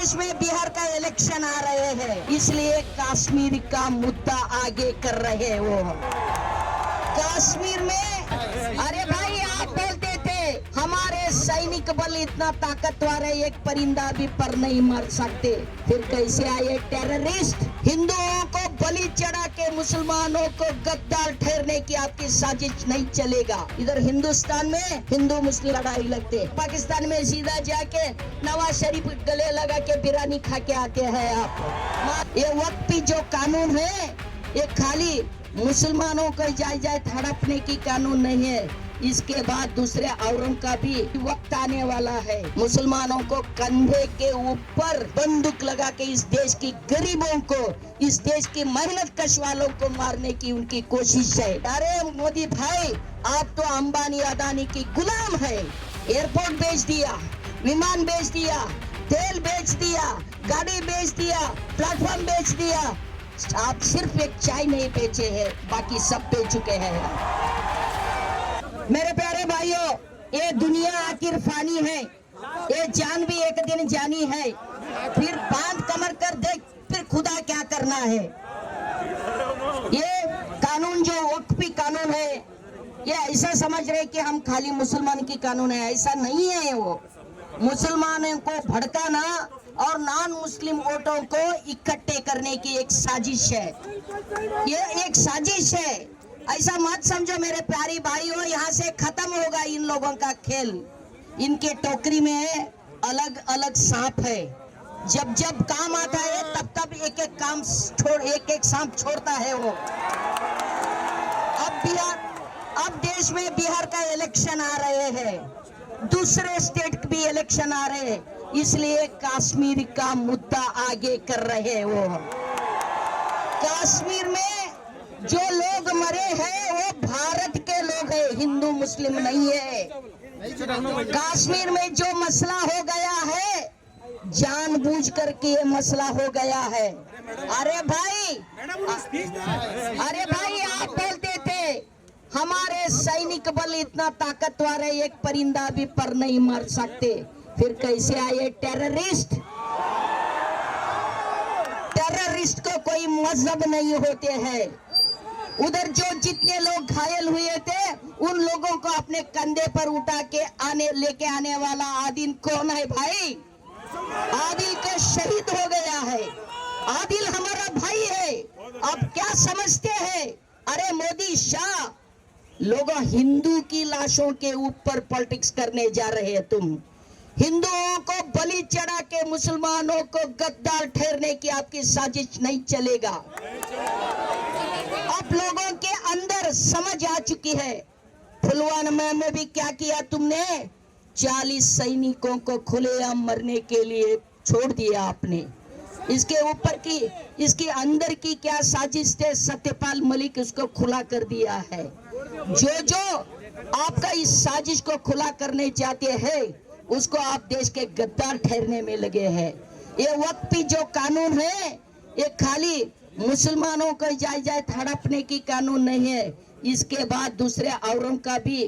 देश में बिहार का इलेक्शन आ रहे हैं, इसलिए कश्मीर का मुद्दा आगे कर रहे हैं वो। कश्मीर में अरे भाई आप बोलते थे हमारे सैनिक बल इतना ताकतवर है, एक परिंदा भी पर नहीं मार सकते, फिर कैसे आए टेररिस्ट? हिंदुओं को बलि चढ़ा के मुसलमानों को गद्दार ठहरने की आपकी साजिश नहीं चलेगा। इधर हिंदुस्तान में हिंदू मुस्लिम लड़ाई लगते, पाकिस्तान में सीधा जाके नवाज शरीफ गले लगा के बिरयानी खा के आते हैं आप। ये वक्त पे जो कानून है ये खाली मुसलमानों को जायदाद हड़पने की कानून नहीं है, इसके बाद दूसरे औरों का भी वक्त आने वाला है। मुसलमानों को कंधे के ऊपर बंदूक लगा के इस देश की गरीबों को, इस देश की मेहनत कश वालों को मारने की उनकी कोशिश है। अरे मोदी भाई आप तो अंबानी अदानी की गुलाम है। एयरपोर्ट बेच दिया, विमान बेच दिया, तेल बेच दिया, गाड़ी बेच दिया, प्लेटफॉर्म बेच दिया, आप सिर्फ एक चाय नहीं बेचे हैं, बाकी सब बेच चुके हैं। मेरे प्यारे भाइयों, ये दुनिया आखिर फानी है, ये जान भी एक दिन जानी है, फिर बांध कमर कर देख फिर खुदा क्या करना है। ये कानून जो वक्फी कानून है, ये ऐसा समझ रहे कि हम खाली मुसलमान की कानून है, ऐसा नहीं है। वो मुसलमानों को भड़काना और नॉन मुस्लिम वोटों को इकट्ठे करने की एक साजिश है, ये एक साजिश है। ऐसा मत समझो मेरे प्यारे भाइयों, यहाँ से खत्म होगा इन लोगों का खेल। इनके टोकरी में अलग अलग सांप है, जब जब काम आता है तब तब एक एक काम छोड़ एक एक सांप छोड़ता है वो। अब देश में बिहार का इलेक्शन आ रहे हैं, दूसरे स्टेट के भी इलेक्शन आ रहे हैं, इसलिए कश्मीर का मुद्दा आगे कर रहे हैं वो। कश्मीर में जो लोग मरे हैं वो भारत के लोग हैं, हिंदू मुस्लिम नहीं है। कश्मीर में जो मसला हो गया है जानबूझ करके ये मसला हो गया है। अरे भाई आप बोलते थे हमारे सैनिक बल इतना ताकतवर है, एक परिंदा भी पर नहीं मार सकते, फिर कैसे आए टेररिस्ट? टेररिस्ट को कोई मजहब नहीं होते हैं। उधर जो जितने लोग घायल हुए थे उन लोगों को अपने कंधे पर उठा के लेके आने वाला आदिल कौन है भाई? आदिल का शहीद हो गया है, आदिल हमारा भाई है। अब क्या समझते हैं? अरे मोदी शाह, लोग हिंदू की लाशों के ऊपर पॉलिटिक्स करने जा रहे हैं। तुम हिंदुओं को बलि चढ़ा के मुसलमानों को गद्दार ठहरने की आपकी साजिश नहीं चलेगा। अब लोगों के अंदर समझ आ चुकी है। पुलवामा में भी क्या किया तुमने? 40 सैनिकों को खुलेआम मरने के लिए छोड़ दिया आपने। इसके ऊपर की इसके अंदर की क्या साजिश थे, सत्यपाल मलिक उसको खुला कर दिया है। जो आपका इस साजिश को खुला करने चाहते हैं उसको आप देश के गद्दार ठहरने में लगे हैं। ये वक्त पे जो कानून है ये खाली मुसलमानों को जायदाद हड़पने की कानून नहीं है, इसके बाद दूसरे औरों का भी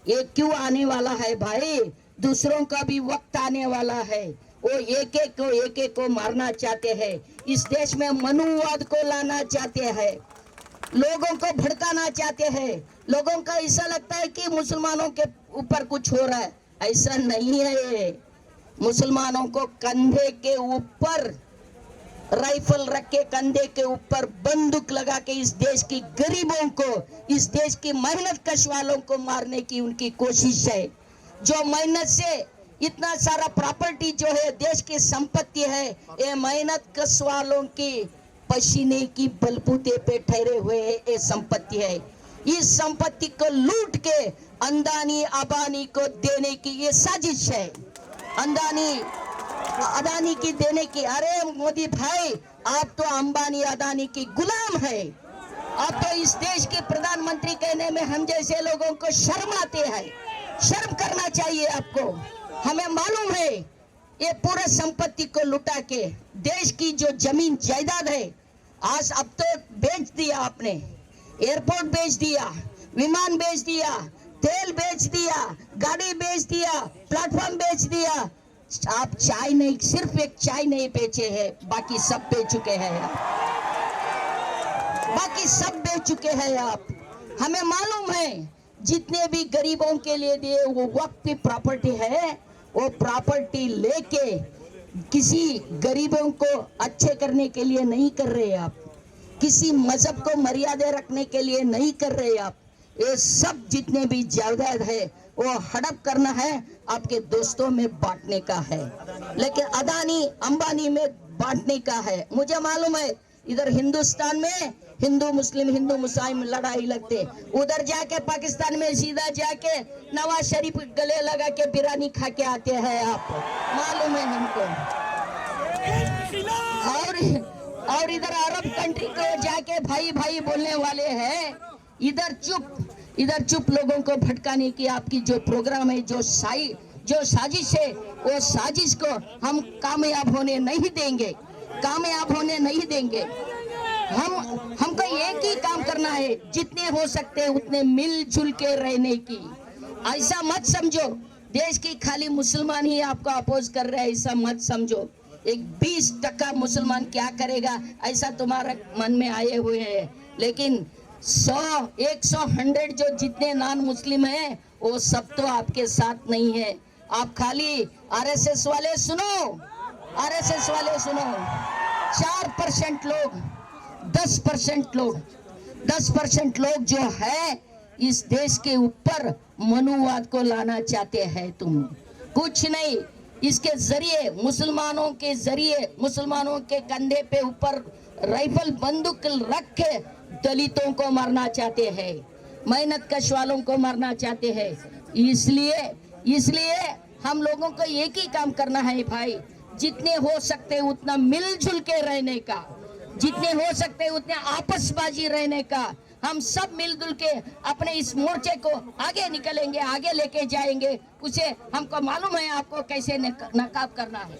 ये क्यों आने वाला है भाई? दूसरों का भी वक्त आने वाला है। वो एक एक को मारना चाहते हैं, इस देश में मनुवाद को लाना चाहते हैं, लोगों को भड़काना चाहते हैं। लोगों का ऐसा लगता है कि मुसलमानों के ऊपर कुछ हो रहा है, ऐसा नहीं है। मुसलमानों को कंधे के ऊपर राइफल रख के, कंधे के ऊपर बंदूक लगा के इस देश की गरीबों को, इस देश की मेहनत कश वालों को मारने की उनकी कोशिश है। जो मेहनत से इतना सारा प्रॉपर्टी जो है देश की संपत्ति है, ये मेहनत कश वालों की पसीने की बलबूते पे ठहरे हुए ये संपत्ति है। इस संपत्ति को लूट के अंबानी अबानी को देने की ये साजिश है, अदानी की देने की। अरे मोदी भाई आप तो अंबानी अदानी की गुलाम है। आप तो इस देश के प्रधानमंत्री कहने में हम जैसे लोगों को शर्म आते हैं। शर्म करना चाहिए आपको। हमें मालूम है ये पूरा संपत्ति को लुटा के देश की जो जमीन जायदाद है आज अब तो बेच दिया आपने। एयरपोर्ट बेच दिया, विमान बेच दिया, तेल बेच दिया, गाड़ी बेच दिया, प्लेटफॉर्म बेच दिया, आप चाय नहीं, सिर्फ एक चाय नहीं बेचे हैं, बाकी सब बेच चुके हैं आप, बाकी सब बेच चुके हैं आप। हमें मालूम है जितने भी गरीबों के लिए दिए वो वक्त की प्रॉपर्टी है, वो प्रॉपर्टी लेके किसी गरीबों को अच्छे करने के लिए नहीं कर रहे आप, किसी मजहब को मर्यादा रखने के लिए नहीं कर रहे आप। ये सब जितने भी जायदाद है वो हड़प करना है, आपके दोस्तों में बांटने का है, लेकिन अदानी अंबानी में बांटने का है। मुझे मालूम है इधर हिंदुस्तान में हिंदू मुस्लिम लड़ाई लगते, उधर जाके पाकिस्तान में सीधा जाके नवाज शरीफ गले लगा के बिरयानी खा के आते हैं, आप मालूम है हमको। और इधर अरब कंट्री को जाके भाई भाई बोलने वाले हैं, इधर चुप लोगों को भटकाने की आपकी जो प्रोग्राम है, जो साजिश है, वो साजिश को हम कामयाब होने नहीं देंगे। हमको एक ही काम करना है, जितने हो सकते हैं उतने मिलजुल के रहने की। ऐसा मत समझो देश की खाली मुसलमान ही आपको अपोज कर रहे हैं, ऐसा मत समझो। एक 20% मुसलमान क्या करेगा ऐसा तुम्हारे मन में आए हुए हैं, लेकिन 100, 100 जो जितने नॉन मुस्लिम हैं वो सब तो आपके साथ नहीं है। आप खाली आरएसएस वाले सुनो, 4% लोग, 10% लोग जो है इस देश के ऊपर मनुवाद को लाना चाहते हैं। तुम कुछ नहीं, इसके जरिए मुसलमानों के कंधे पे ऊपर राइफल बंदूक रख के दलितों को मारना चाहते हैं, मेहनत कश वालों को मारना चाहते हैं। इसलिए हम लोगों को एक ही काम करना है भाई, जितने हो सकते उतना मिलजुल के रहने का, जितने हो सकते उतने आपसबाजी रहने का। हम सब मिलजुल के अपने इस मोर्चे को आगे निकलेंगे, आगे लेके जाएंगे। उसे हमको मालूम है आपको कैसे नकाब करना है।